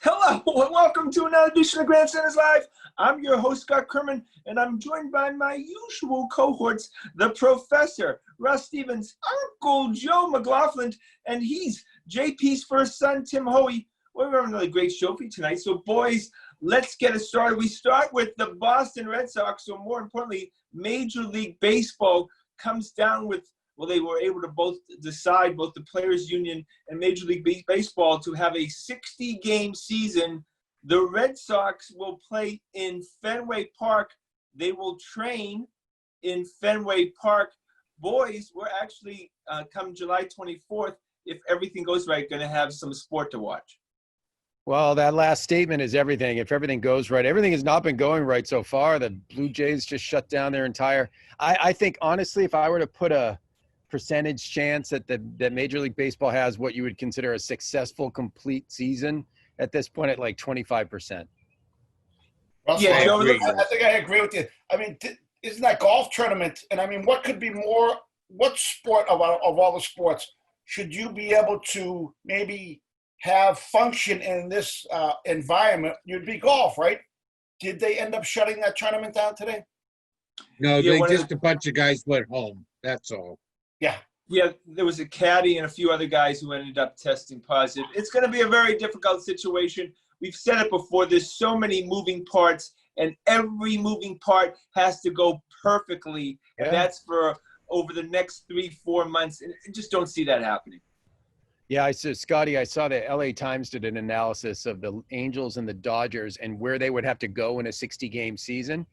Hello and welcome to another edition of Grandstanders Live. I'm your host, Scott Kerman, and I'm joined by my usual cohorts, the Professor, Russ Stevens, Uncle Joe McLaughlin, and he's JP's first son, Tim Hoey. We're having another great show for you tonight. So, boys, let's get it started. We start with the Boston Red Sox, or more importantly, Major League Baseball comes down with, well, they were able to both decide, both the Players Union and Major League Baseball, to have a 60-game season. The Red Sox will play in Fenway Park. They will train in Fenway Park. Boys, we're actually, come July 24th, if everything goes right, going to have some sport to watch. Well, that last statement is everything. If everything goes right, everything has not been going right so far. The Blue Jays just shut down their entire – I think, honestly, if I were to put a percentage chance that Major League Baseball has what you would consider a successful, complete season at this point at like 25%. Russell, Yeah, I think I agree with you. I mean, isn't that golf tournament? And I mean, what could be more? What sport of all the sports should you be able to maybe have function in this environment? You'd be golf, right? Did they end up shutting that tournament down today? No, a bunch of guys went home. That's all. Yeah, there was a caddy and a few other guys who ended up testing positive. It's going to be a very difficult situation. We've said it before. There's so many moving parts, and every moving part has to go perfectly. Yeah. And that's for over the next 3-4 months. And I just don't see that happening. Yeah, Scotty, I saw the LA Times did an analysis of the Angels and the Dodgers and where they would have to go in a 60-game season,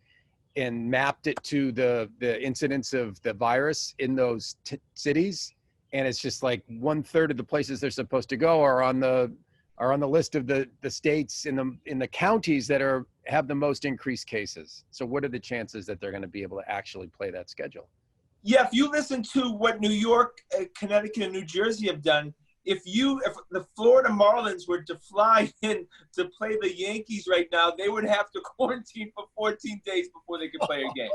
and mapped it to the incidence of the virus in those cities. And it's just like 1/3 of the places they're supposed to go are on the list of the states in the counties that have the most increased cases. So what are the chances that they're going to be able to actually play that schedule? Yeah, if you listen to what New York, Connecticut, and New Jersey have done, if the Florida Marlins were to fly in to play the Yankees right now, they would have to quarantine for 14 days before they could play a game.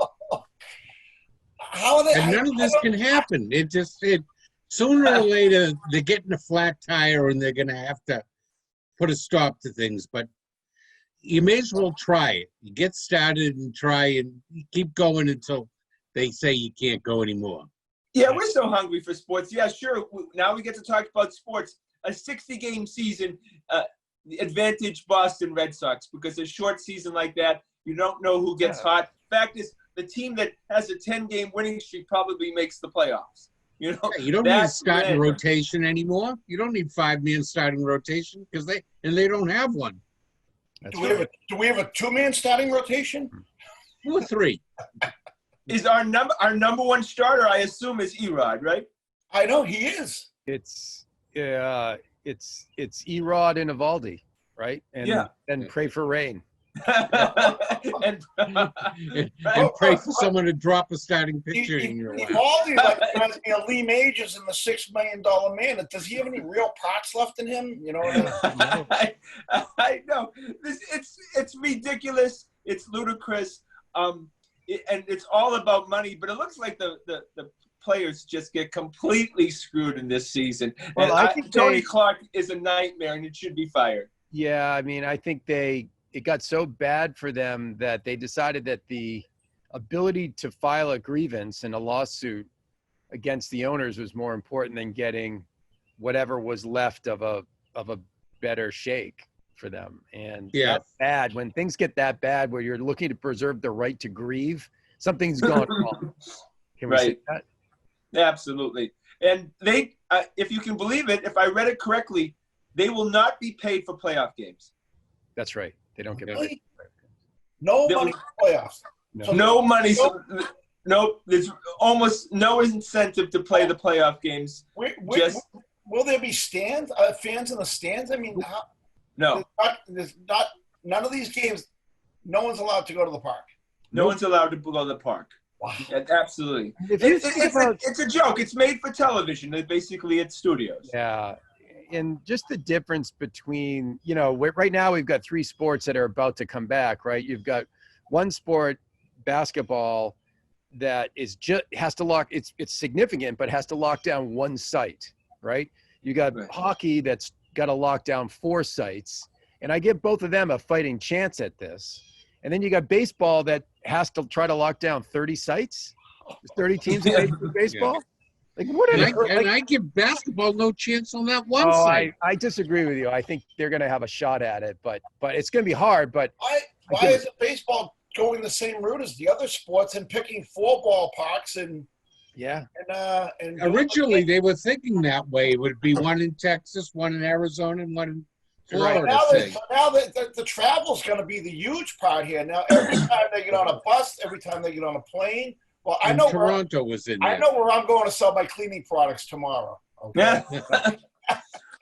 And none of this can happen. Sooner or later, they're getting a flat tire and they're going to have to put a stop to things. But you may as well try it. You get started and try and keep going until they say you can't go anymore. Yeah, we're so hungry for sports. Yeah, sure. Now we get to talk about sports. A 60-game season, advantage Boston Red Sox, because a short season like that, you don't know who gets hot. Fact is, the team that has a 10-game winning streak probably makes the playoffs. You know, you don't need a starting rotation anymore. You don't need 5-man starting rotation because they don't have one. Do we have a 2-man starting rotation? 2 or 3. Is our number one starter, I assume, is Erod, right? I know he is. It's Erod and Evaldi, right? And pray for rain. and pray for someone to drop a starting pitcher in your lap. Evaldi reminds me of Lee Majors in the $6 Million Man. Does he have any real parts left in him? You know what I know. It's ridiculous. It's ludicrous. And it's all about money, but it looks like the players just get completely screwed in this season. Well, and I think Tony Clark is a nightmare, and it should be fired. Yeah, I mean, I think it got so bad for them that they decided that the ability to file a grievance and a lawsuit against the owners was more important than getting whatever was left of a better shake for them. And that's bad. When things get that bad where you're looking to preserve the right to grieve, something's gone wrong. Can we say that? Absolutely. And they, if you can believe it, if I read it correctly, they will not be paid for playoff games. That's right. They don't get paid. No money for playoffs. No money. Nope. There's almost no incentive to play the playoff games. Will there be stands? Fans in the stands? I mean, no. None of these games, no one's allowed to go to the park. No one's allowed to go to the park. Wow. Absolutely. It's a joke. It's made for television. Basically, it's studios. Yeah. And just the difference between, right now we've got 3 sports that are about to come back, right? You've got one sport, basketball, that is has to lock, it's significant, but has to lock down one site, right? You got hockey that's got to lock down 4 sites. And I give both of them a fighting chance at this. And then you got baseball that has to try to lock down 30 sites. There's 30 teams in Major League Baseball. Like what? And I give basketball no chance on that one side. I disagree with you. I think they're going to have a shot at it, but it's going to be hard. But why isn't baseball going the same route as the other sports and picking 4 ballparks and originally they were thinking that way. It would be one in Texas, one in Arizona, and one in Florida. Now the travel's going to be the huge part here. Now every time they get on a bus, every time they get on a plane. Well, I know Toronto was in there. I know where I'm going to sell my cleaning products tomorrow. Okay?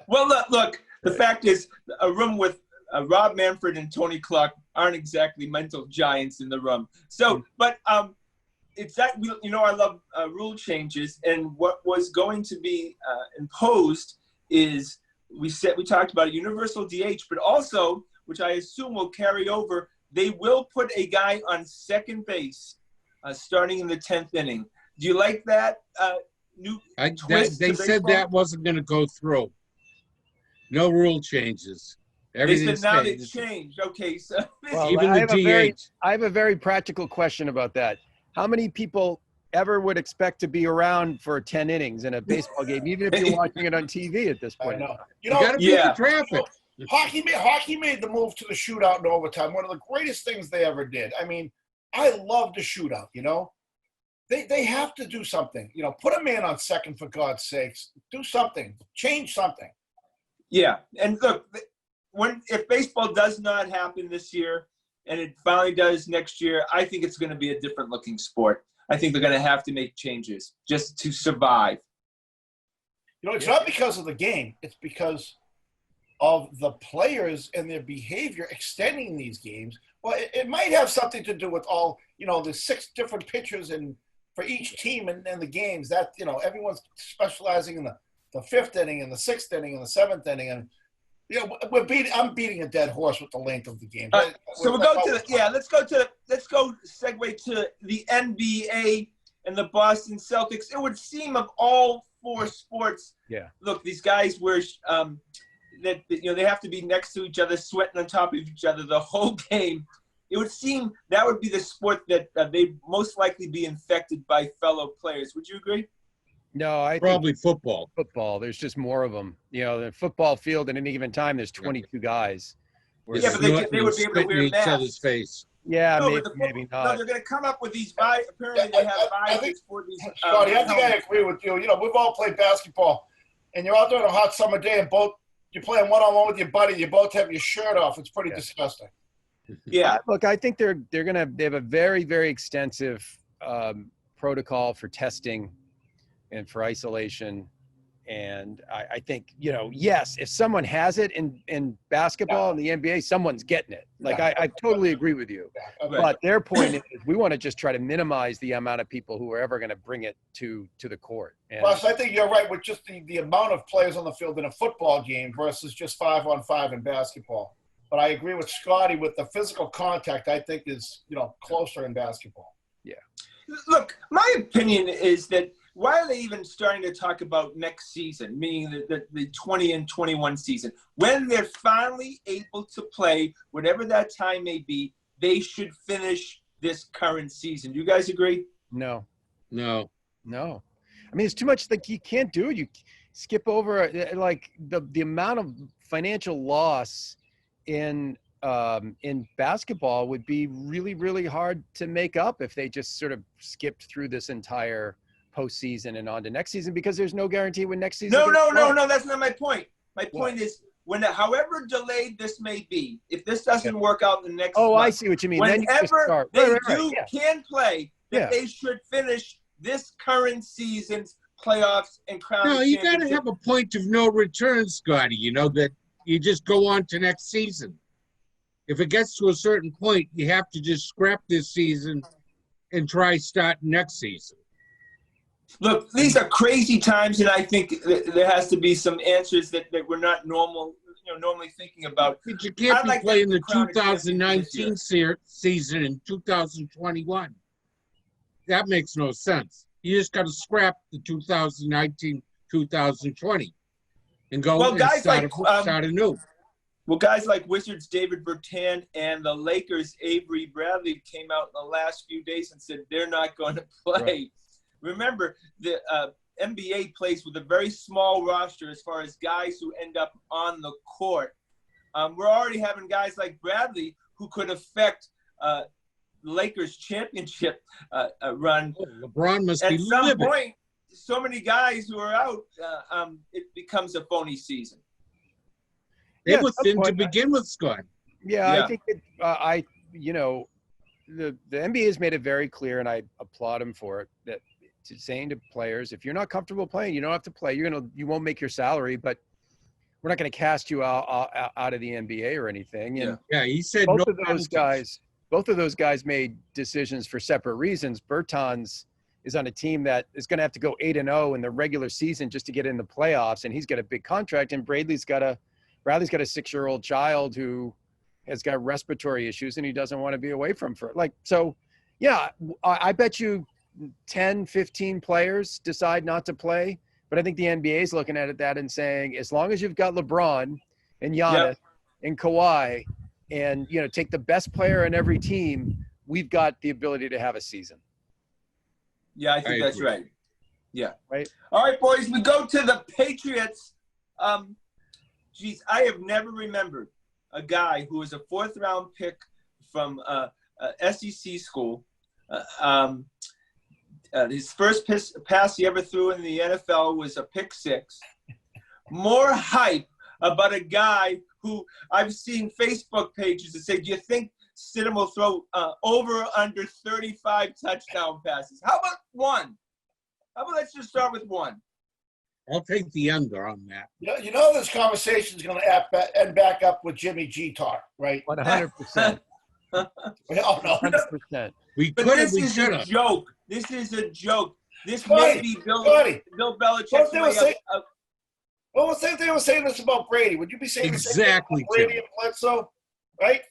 Well, look. The fact is, a room with Rob Manfred and Tony Clark aren't exactly mental giants in the room. So, but it's that I love rule changes, and what was going to be imposed is we talked about a universal DH, but also, which I assume will carry over, they will put a guy on second base starting in the 10th inning. Do you like that new twist? They said that wasn't going to go through. No rule changes. They said now they changed. Okay, so even the DH. I have a very practical question about that. How many people ever would expect to be around for 10 innings in a baseball game, even if you're watching it on TV at this point? I know. You got to beat the traffic. Hockey made the move to the shootout in overtime. One of the greatest things they ever did. I mean, I love the shootout, They have to do something. Put a man on second for God's sakes. Do something. Change something. Yeah. And look, if baseball does not happen this year and it finally does next year, I think it's going to be a different looking sport. I think they're going to have to make changes just to survive. It's not because of the game. It's because of the players and their behavior extending these games. Well, it might have something to do with all, the 6 different pitchers and for each team and the games that, everyone's specializing in the 5th inning and the 6th inning and the 7th inning. And, I'm beating a dead horse with the length of the game. So let's go segue to the NBA and the Boston Celtics. It would seem of all 4 sports. Yeah. Look, these guys were, they have to be next to each other, sweating on top of each other the whole game. It would seem that would be the sport that they'd most likely be infected by fellow players. Would you agree? No, I probably think football. Football. There's just more of them. The football field at any given time, there's 22 guys. Yeah, but they would be able to wear each masks. other's face. Yeah, maybe not. No, they're going to come up with these apparently they have visors for these. Scotty, I think I agree with you. We've all played basketball, and you're out there on a hot summer day, and you're playing one-on-one with your buddy. You both have your shirt off. It's pretty disgusting. Yeah, look, I think they have a very, very extensive protocol for testing and for isolation. And I think, yes, if someone has it in basketball in the NBA, someone's getting it. Like, I totally agree with you. But their point is we want to just try to minimize the amount of people who are ever going to bring it to the court. And plus, I think you're right with just the amount of players on the field in a football game versus just 5-on-5 in basketball. But I agree with Scotty with the physical contact, I think is, closer in basketball. Yeah. Look, my opinion is that why are they even starting to talk about next season, meaning the 20 and 21 season? When they're finally able to play, whatever that time may be, they should finish this current season. Do you guys agree? No. I mean, it's too much. Like, you can't do it. You skip over like the amount of financial loss in basketball would be really, really hard to make up if they just sort of skipped through this entire postseason and on to next season, because there's no guarantee when next season. No, that's not my point. My point is, however delayed this may be, if this doesn't work out in the next month, I see what you mean. Whenever can play, they should finish this current season's playoffs and crown. No, you got to have a point of no return, Scotty. That you just go on to next season. If it gets to a certain point, you have to just scrap this season and try start next season. Look, these are crazy times, and I think there has to be some answers that we're not normally thinking about. But you can't be playing the 2019 season in 2021. That makes no sense. You just got to scrap the 2019-2020 and go start anew. Well, guys like Wizards David Bertan and the Lakers Avery Bradley came out in the last few days and said they're not going to play. Right. Remember, the NBA plays with a very small roster as far as guys who end up on the court. We're already having guys like Bradley who could affect the Lakers championship run. Oh, LeBron must At be some livid. point, so many guys who are out, it becomes a phony season. They Yeah, were at some thin to point, begin with, Scott. Yeah, Yeah. I think the NBA has made it very clear, and I applaud them for it, that saying to players, if you're not comfortable playing, you don't have to play. You won't make your salary, but we're not going to cast you out of the NBA or anything. And Yeah, he said both no of those penalties. guys made decisions for separate reasons. Bertans is on a team that is going to have to go 8-0 in the regular season just to get in the playoffs, and he's got a big contract. And Bradley's got a 6-year-old child who has got respiratory issues, and he doesn't want to be away from her. Yeah, I bet you 10, 15 players decide not to play. But I think the NBA is looking at that and saying, as long as you've got LeBron and Giannis and Kawhi, and take the best player in every team, we've got the ability to have a season. Yeah, I think that's agree. right. Yeah. Right. All right, boys, we go to the Patriots. Geez, I have never remembered a guy who was a fourth-round pick from SEC school. His first pass he ever threw in the NFL was a pick six. More hype about a guy who I've seen Facebook pages that say, do you think Stidham will throw over or under 35 touchdown passes? How about one? How about let's just start with one? I'll take the under on that. You know this conversation is going to end back up with Jimmy G talk, right? 100%. Oh, no. 100%. We But could have, this we is should a have. joke. This is a joke. This Scotty, may be Bill What Belichick's they way were saying- of Well, let's say if they were saying this about Brady. Would you be saying Exactly, the same thing about Brady Tim. and Bledsoe? Right?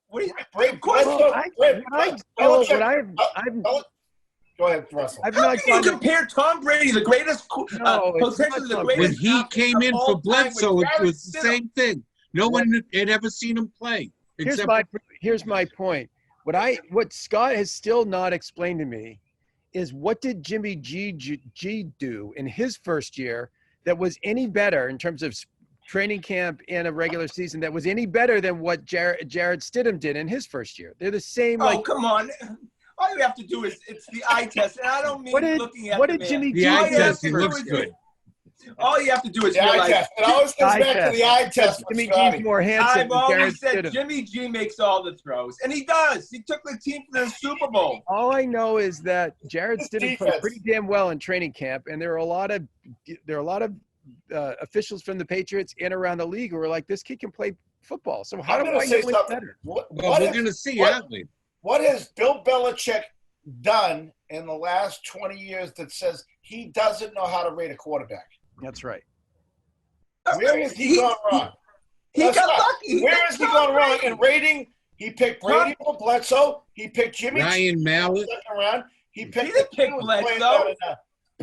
what do you, Brady, of course. Go ahead, Russell. I've How not can you gone to, compare Tom Brady, the greatest, No, it's potentially the not greatest When he athlete came of in all for time Bledsoe, with it Jarrett was the Stidham? same thing. No one had ever seen him play. Except here's my point. What Scott has still not explained to me is, what did Jimmy G do in his first year that was any better in terms of training camp and a regular season, that was any better than what Jarrett Stidham did in his first year? They're the same. Oh, come on. All you have to do is, it's the eye test. And I don't mean looking at what the did man. Jimmy the G eye do? test, he do looks is- good. All you have to do is The eye realize test. It always comes Eye back test. to the eye test with Jimmy Scotty. G's more handsome I've than Jarrett always said Stidham. Jimmy G makes all the throws, and he does. He took the team to the Super Bowl. All I know is that Jarrett His Stidham played defense. pretty damn well in training camp, and there are a lot of officials from the Patriots in around the league who are like, this kid can play football. So how I'm do going I to know say it's something. better? Well, we're going to see, aren't we? What has Bill Belichick done in the last 20 years that says he doesn't know how to rate a quarterback? That's right. Where has he gone wrong? He That's got right. lucky. Where got has he Tom gone wrong Brady. in rating? He picked Brady over Bledsoe. He picked Jimmy G Ryan Mallett, second round. He picked didn't pick who was Bledsoe. playing down in that.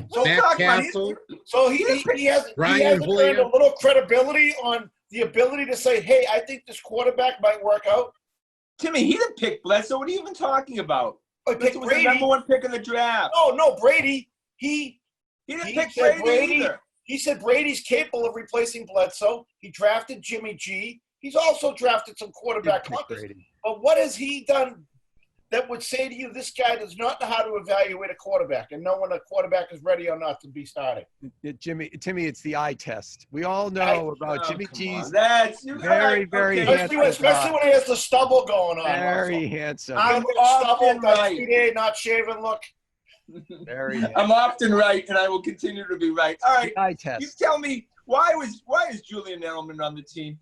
What are you Matt talking about? Castle. So he hasn't Brian earned Hoyer. a little credibility on the ability to say, hey, I think this quarterback might work out. Timmy, he didn't pick Bledsoe. What are you even talking about? I picked Bledsoe was the Brady. number one pick in the draft. No, Brady. He He didn't He pick said Brady either. He said Brady's capable of replacing Bledsoe. He drafted Jimmy G. He's also drafted some quarterback Didn't pick clunkers. Brady. But what has he done that would say to you, this guy does not know how to evaluate a quarterback and know when a quarterback is ready or not to be starting? Timmy, it's the eye test. We all know about Jimmy come G's on. That's very, very okay. handsome. Especially when he has the stubble going on. very handsome. I'm Russell. Stubble, often that right. 3-day not shaven look. Very handsome. I'm often right, and I will continue to be right. All right, The eye you test. tell me why is Julian Edelman on the team?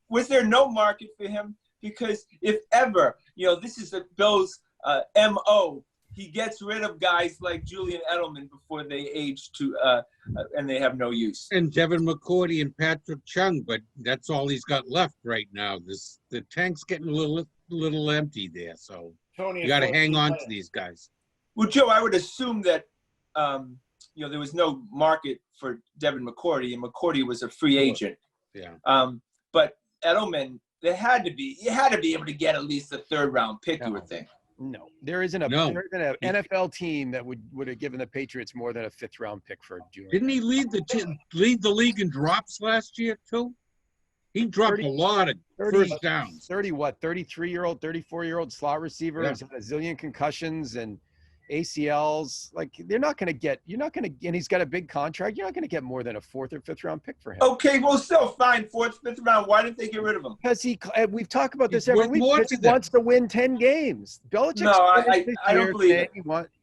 Was there no market for him? Because if ever, this is the Bills' MO. He gets rid of guys like Julian Edelman before they age and they have no use. and Devin McCourty and Patrick Chung, but that's all he's got left right now. The tank's getting a little empty there, so Tony you got to hang on to these guys. Well, Joe, I would assume that there was no market for Devin McCourty, and McCourty was a free agent. Yeah. But Edelman, you had to be able to get at least a third-round pick, you would think. No, there isn't an NFL team that would have given the Patriots more than a 5th-round pick for Julian. Didn't he lead the league in drops last year too? He dropped a lot of first downs. 33-year-old, 34-year-old slot receiver has had a zillion concussions and ACLs. Like, you're not going to get, and he's got a big contract. You're not going to get more than a 4th or 5th round pick for him. Okay, well, still fine. 4th, 5th round. Why didn't they get rid of him? Because we've talked about this every week. Because he wants to win 10 games. Belichick's I don't believe it.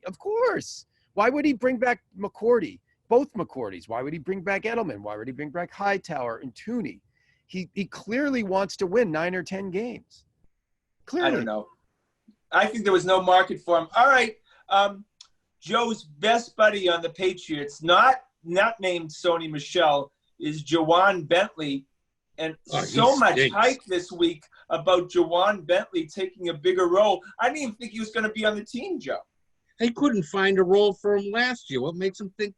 Of course. Why would he bring back McCourty? Both McCourtys. Why would he bring back Edelman? Why would he bring back Hightower and Tooney? He clearly wants to win 9 or 10 games. Clearly. I don't know. I think there was no market for him. All right. Joe's best buddy on the Patriots, not named Sony Michel, is Jawan Bentley. And so much hype this week about Jawan Bentley taking a bigger role. I didn't even think he was going to be on the team, Joe. They couldn't find a role for him last year. What makes him think?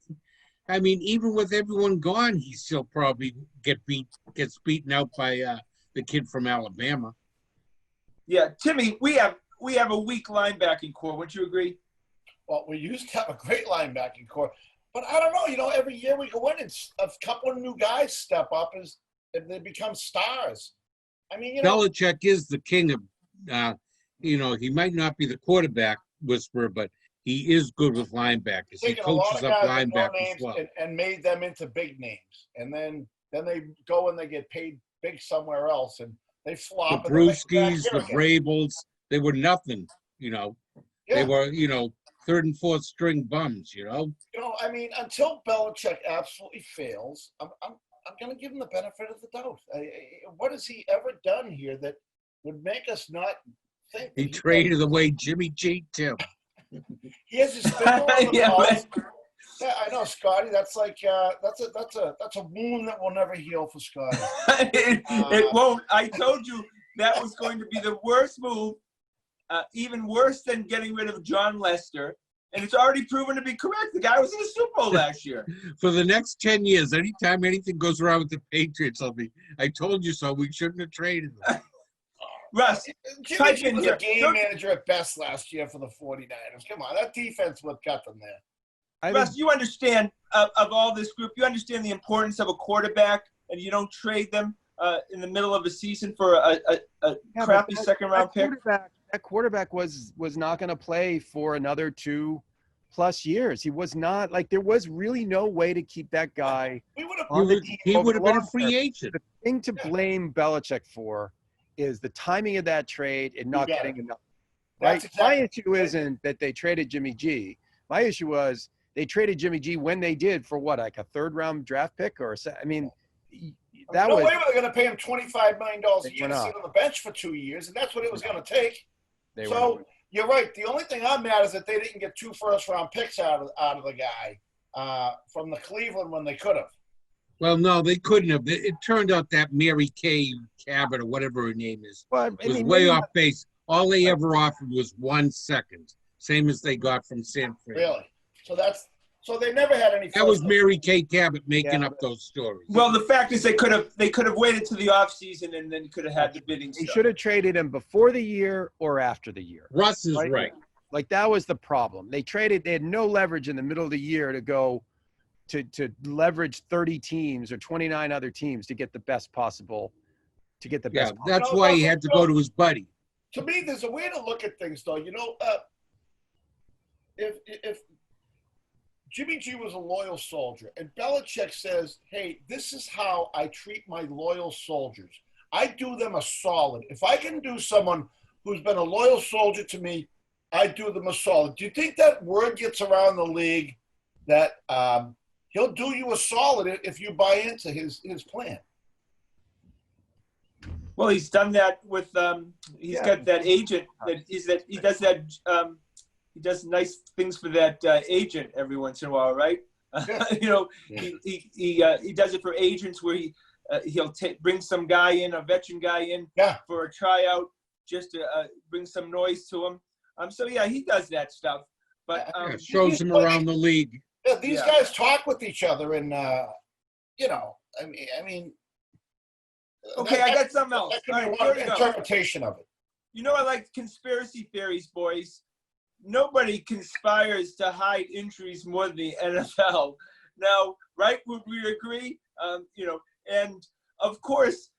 I mean, even with everyone gone, he still probably gets beaten out by the kid from Alabama. Yeah, Timmy, we have a weak linebacking core. Wouldn't you agree? Well, we used to have a great linebacking core, but I don't know. Every year we go in and a couple of new guys step up and they become stars. I mean, Belichick is the king of. He might not be the quarterback whisperer, but he is good with linebackers. He coaches up linebackers as well. And made them into big names. And then they go and they get paid big somewhere else, and they flop. The Brewskis, the Vrabels, they were nothing, Yeah. They were, 3rd and 4th string bums, I mean, until Belichick absolutely fails, I'm going to give him the benefit of the doubt. What has he ever done here that would make us not think? He traded away Jimmy G, too. He has his finger on the pulse. Yeah, I know, Scotty. That's like that's a wound that will never heal for Scotty. It won't. I told you that was going to be the worst move, even worse than getting rid of John Lester, and it's already proven to be correct. The guy was in the Super Bowl last year. For the next 10 years, anytime anything goes wrong with the Patriots, I told you so. We shouldn't have traded them. Russ, Jimmy G was a game manager at best last year for the 49ers. Come on, that defense would cut them there. Russ, you understand of all this group, you understand the importance of a quarterback, and you don't trade them in the middle of a season for a crappy second-round pick? That quarterback was not going to play for another 2+ years. He was not, there was really no way to keep that guy on the team. He would have been a free agent. The thing to blame Belichick for is the timing of that trade and not getting enough. Right? My issue isn't that they traded Jimmy G. My issue was they traded Jimmy G when they did for what, like a 3rd-round draft pick or I mean, that no was. way were they going to pay him $25 million a year to sit on the bench for 2 years, and that's what it was going to take. So you're right. The only thing I'm mad is that they didn't get 2 first-round picks out of the guy from the Cleveland when they could have. Well, no, they couldn't have. It turned out that Mary Kay Cabot or whatever her name is was way off base. All they ever offered was 1 second, same as they got from San Fran. Really? So they never had any. That was Mary Kay Cabot making up those stories. Well, the fact is they could have waited to the offseason and then could have had the bidding. They should have traded him before the year or after the year. Russ is right. That was the problem. They had no leverage in the middle of the year to go to leverage 30 teams or 29 other teams to get the best possible. That's why he had to go to his buddy. To me, there's a way to look at things, though. If Jimmy G was a loyal soldier, and Belichick says, hey, this is how I treat my loyal soldiers. I do them a solid. If I can do someone who's been a loyal soldier to me, I do them a solid. Do you think that word gets around the league that he'll do you a solid if you buy into his plan? Well, he's done that with he's got that agent he does nice things for that agent every once in a while, right? He does it for agents where he'll bring some guy in, a veteran guy in for a tryout, just to bring some noise to him. He does that stuff. But shows him around the league. Yeah, these guys talk with each other, and I mean, Okay, I got something else. That could All be right, one here we go. interpretation of it. You know, I like conspiracy theories, boys. Nobody conspires to hide injuries more than the NFL. Now, right, would we agree? And of course,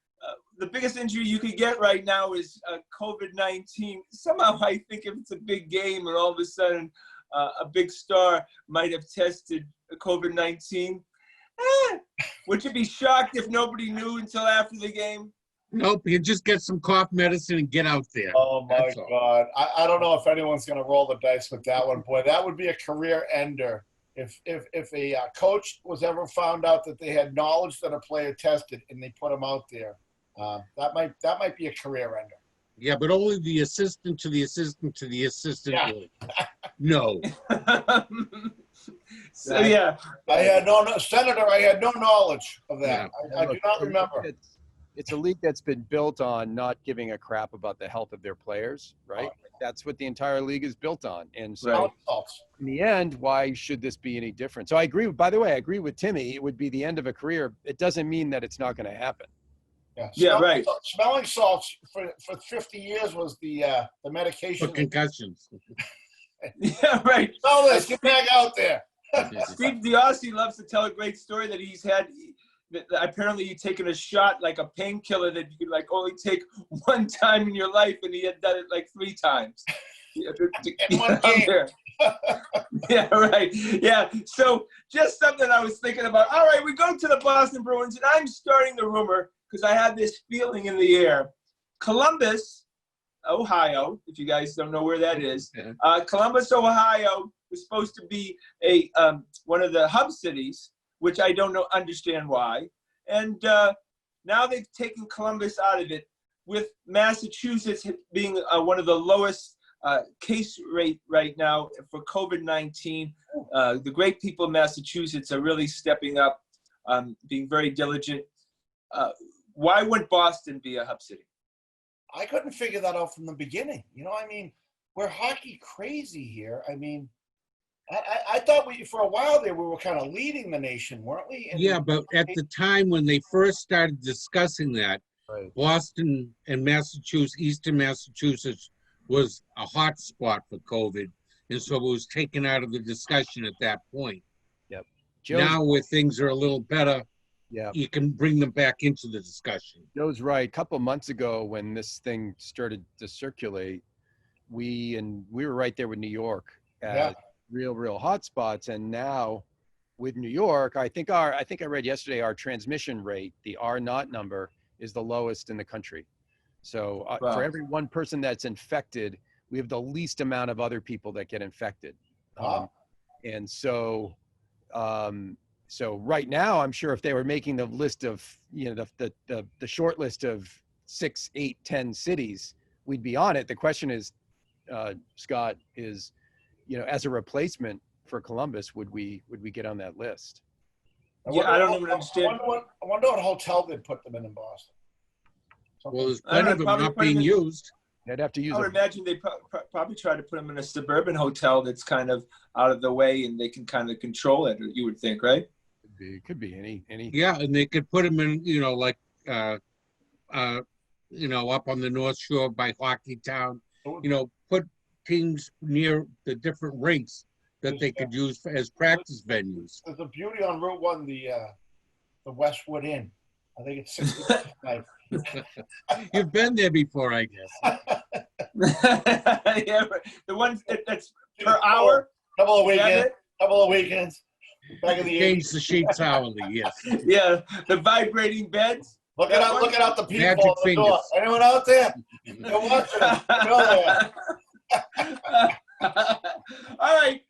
the biggest injury you could get right now is COVID-19. Somehow I think if it's a big game and all of a sudden a big star might have tested COVID-19, would you be shocked if nobody knew until after the game? Nope, you just get some cough medicine and get out there. Oh, my That's all. God. I don't know if anyone's going to roll the dice with that one. Boy, that would be a career ender. If a coach was ever found out that they had knowledge that a player tested and they put him out there, that might be a career ender. Yeah, but only the assistant to the assistant to the assistant. Yeah. No. So yeah, I had Senator, I had no knowledge of that. Yeah. I do not remember. It's a league that's been built on not giving a crap about the health of their players, right? Oh. That's what the entire league is built on. And so Right. in the end, why should this be any different? So I agree. By the way, I agree with Timmy. It would be the end of a career. It doesn't mean that it's not going to happen. Yeah, right. Smelling salts for 50 years was the For medication. concussions. Yeah, right. Smell this, get back out there. Steve DiOssi loves to tell a great story that he's had. That apparently he'd taken a shot, like a painkiller that you could like only take one time in your life, and he had done it like 3 times. In one game. Yeah, right. Yeah. So just something I was thinking about. All right, we go to the Boston Bruins, and I'm starting the rumor because I had this feeling in the air. Columbus, Ohio, if you guys don't know where that is, Columbus, Ohio was supposed to be a one of the hub cities, which I don't understand why. And now they've taken Columbus out of it, with Massachusetts being one of the lowest case rate right now for COVID-19. The great people of Massachusetts are really stepping up, being very diligent. Why wouldn't Boston be a hub city? I couldn't figure that out from the beginning. I mean, we're hockey crazy here. I mean, I thought for a while there, we were kind of leading the nation, weren't we? Yeah, but at the time when they first started discussing that, Right. Boston and Massachusetts, Eastern Massachusetts, was a hot spot for COVID. And so it was taken out of the discussion at that point. Now where things are a little better, you can bring them back into the discussion. Joe's right. A couple of months ago when this thing started to circulate, we were right there with New York as real hot spots. And now with New York, I think I read yesterday our transmission rate, the R0 number, is the lowest in the country. So for every one person that's infected, we have the least amount of other people that get infected. And so so right now, I'm sure if they were making the list of, the short list of 6, 8, 10 cities, we'd be on it. The question is, Scott, is, as a replacement for Columbus, would we get on that list? I don't even understand. I wonder what hotel they'd put them in Boston. Well, there's plenty of them not being used. They'd have to use I would imagine they probably try to put them in a suburban hotel that's kind of out of the way and they can kind of control it, you would think, right? It could be any. Yeah, and they could put them in, up on the North Shore by Hockey Town. Put teams near the different rinks that they could use as practice venues. There's a beauty on Route 1, the Westwood Inn. I think it's 60. You've been there before, I guess. Yeah, the ones that's per hour. Couple of weekends. Back in the 80s. Change the sheets hourly, yes. Yeah, the vibrating beds. Looking out the people Magic on the fingers. door. Anyone out there? You're watching us. Go there. All right,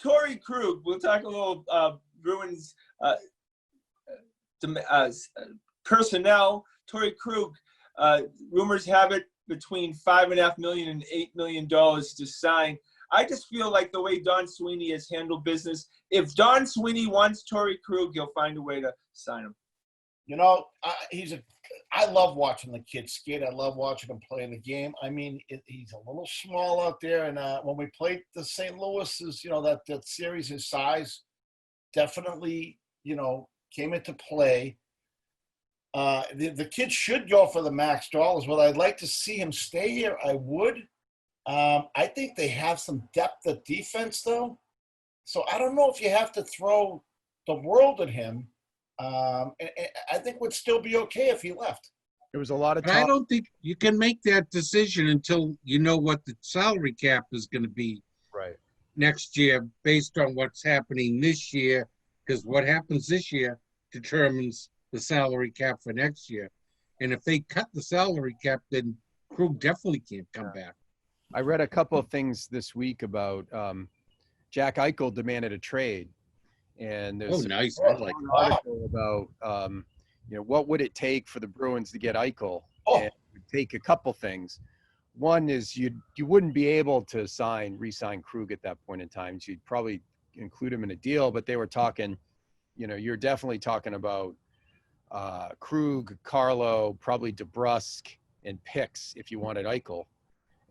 Torey Krug. We'll talk a little Bruins personnel. Torey Krug. Rumors have it between $5.5 million and $8 million to sign. I just feel like the way Don Sweeney has handled business, if Don Sweeney wants Torey Krug, he'll find a way to sign him. I love watching the kid skate. I love watching him play the game. I mean, he's a little small out there. And when we played the St. Louis's, that series, his size definitely, came into play. The kid should go for the max dollars. Would I'd like to see him stay here? I would. I think they have some depth at defense, though. So I don't know if you have to throw the world at him. I think would still be okay if he left. There was a lot of But talk. I don't think you can make that decision until you know what the salary cap is going to be Right. next year based on what's happening this year, because what happens this year determines the salary cap for next year. And if they cut the salary cap, then Krug definitely can't come back. I read a couple of things this week about Jack Eichel demanded a trade, and there's Nice. I like an article about what would it take for the Bruins to get Eichel. Oh. And it would take a couple things. One is you wouldn't be able to re-sign Krug at that point in time. So you'd probably include him in a deal, but they were talking, you're definitely talking about Krug, Carlo, probably DeBrusk, and picks if you wanted Eichel.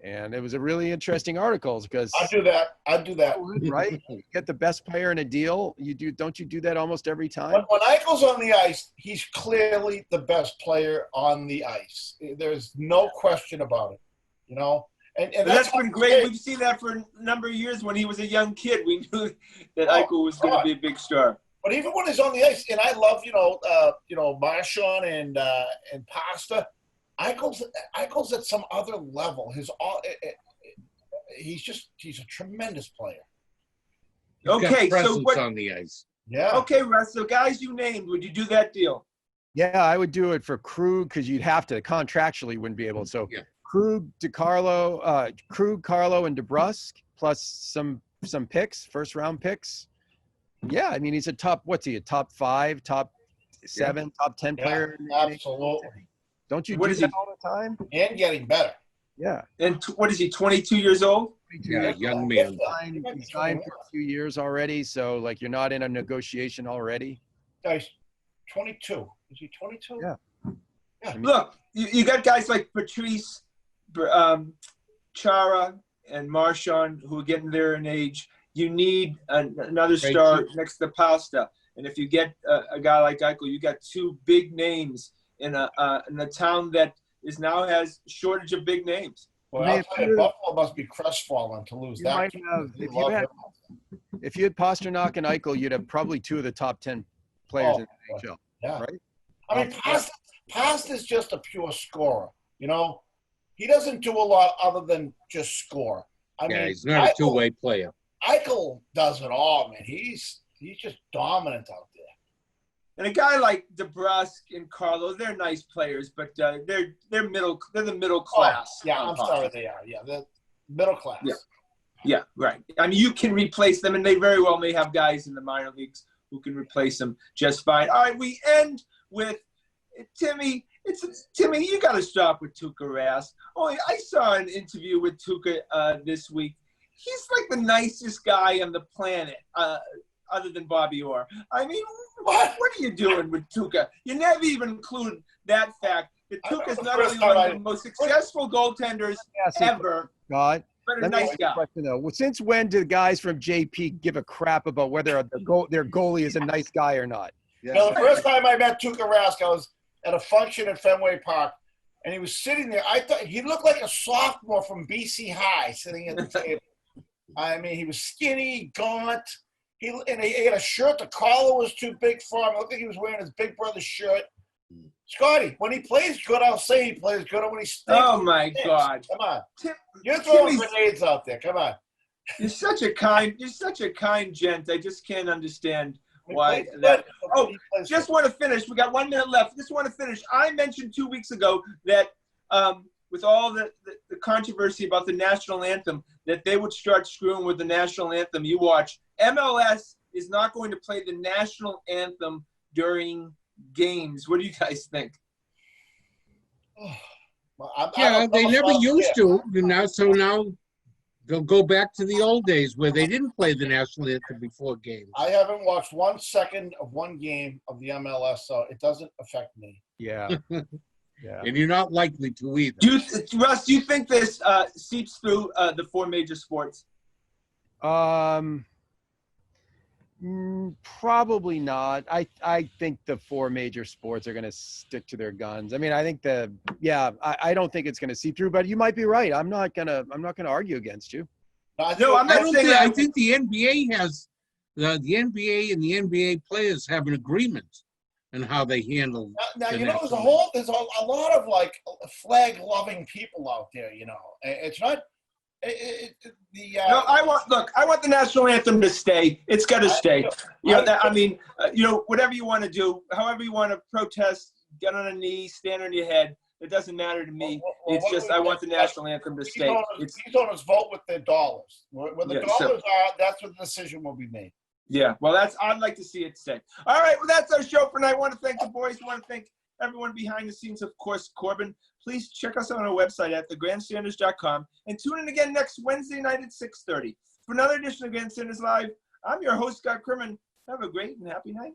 And it was a really interesting article because I'd do that. right? You get the best player in a deal. Don't you do that almost every time? When Eichel's on the ice, he's clearly the best player on the ice. There's no question about it. And that's been great. We've seen that for a number of years. When he was a young kid, we knew that Eichel was going to be a big star. But even when he's on the ice, and I love Marchand and Pasta, Eichel's at some other level. He's a tremendous player. Okay, so what on the ice? Yeah. Okay, Russ. So guys you named, would you do that deal? Yeah, I would do it for Krug because you'd have to contractually wouldn't be able. So Yeah. Krug, Carlo, and DeBrusk plus some picks, first round picks. Yeah, I mean he's a top 5, top 7, top 10 player. Absolutely. Don't you What do is that he- all the time? And getting better. Yeah. And what is he? 22 years old? Yeah, young man. He signed for a few years already, so like you're not in a negotiation already. Guys, 22. Is he 22? Yeah. Look, you got guys like Patrice, Chara, and Marchand who are getting there in age. You need another star next to Pasta. And if you get a guy like Eichel, you got two big names in a town that now has shortage of big names. Well, I'll tell you, Buffalo must be crestfallen to lose that. If you had Pasternak and Eichel, you'd have probably 2 of the top 10 players in the NHL. Yeah. Right? I mean, Pasta's just a pure scorer. He doesn't do a lot other than just score. I mean, He's not a two-way player. Eichel does it all, man. He's just dominant out there. And a guy like DeBrusk and Carlo, they're nice players, but they're the middle class. Yeah, I'm sorry, they are. Yeah, they're middle class. Yeah, right. I mean, you can replace them, and they very well may have guys in the minor leagues who can replace them just fine. All right, we end with Timmy. Timmy, you got to stop with Tuukka Rask. Oh, I saw an interview with Tuukka this week. He's like the nicest guy on the planet, other than Bobby Orr. I mean, what are you doing with Tuukka? You never even include that fact that Tuukka's not only one of the most successful goaltenders ever, God. but a nice guy. Question, though. Well, since when do guys from JP give a crap about whether their goalie is a nice guy or not? Yeah. The first time I met Tuukka Rask, I was at a function at Fenway Park, and he was sitting there. I thought he looked like a sophomore from BC High sitting at the table. I mean, he was skinny, gaunt. He had a shirt. The collar was too big for him. I looked like he was wearing his big brother's shirt. Scotty, when he plays good, I'll say he plays good. And when he stinks, oh my God! Come on, you're throwing grenades out there. Come on. You're such a kind gent. I just can't understand why that. Oh, just want to finish. We got 1 minute left. Just want to finish. I mentioned 2 weeks ago that with all the controversy about the national anthem, that they would start screwing with the national anthem. You watch. MLS is not going to play the national anthem during games. What do you guys think? They never used to. So now they'll go back to the old days where they didn't play the national anthem before games. I haven't watched 1 second of one game of the MLS, so it doesn't affect me. Yeah. Yeah. And you're not likely to either. Russ, do you think this seeps through the 4 major sports? Probably not. I think the four major sports are going to stick to their guns. I mean, I think I don't think it's going to see through, but you might be right. I'm not going to argue against you. No, I'm not saying that. I think the NBA has the NBA and the NBA players have an agreement on how they handle. Now the you know, there's national a lot of like flag loving people out there. You know, it's not. No, I want the national anthem to stay. It's got to stay. Whatever you want to do, however you want to protest, get on a knee, stand on your head. It doesn't matter to me. It's just I want the national anthem to stay. These owners vote with their dollars. Where the dollars are, that's where the decision will be made. Yeah, well, I'd like to see it stay. All right, well, that's our show for tonight. I want to thank the boys. I want to thank everyone behind the scenes, of course, Corbin. Please check us out on our website at thegrandstanders.com and tune in again next Wednesday night at 6:30 for another edition of Grandstanders Live. I'm your host, Scott Kerman. Have a great and happy night.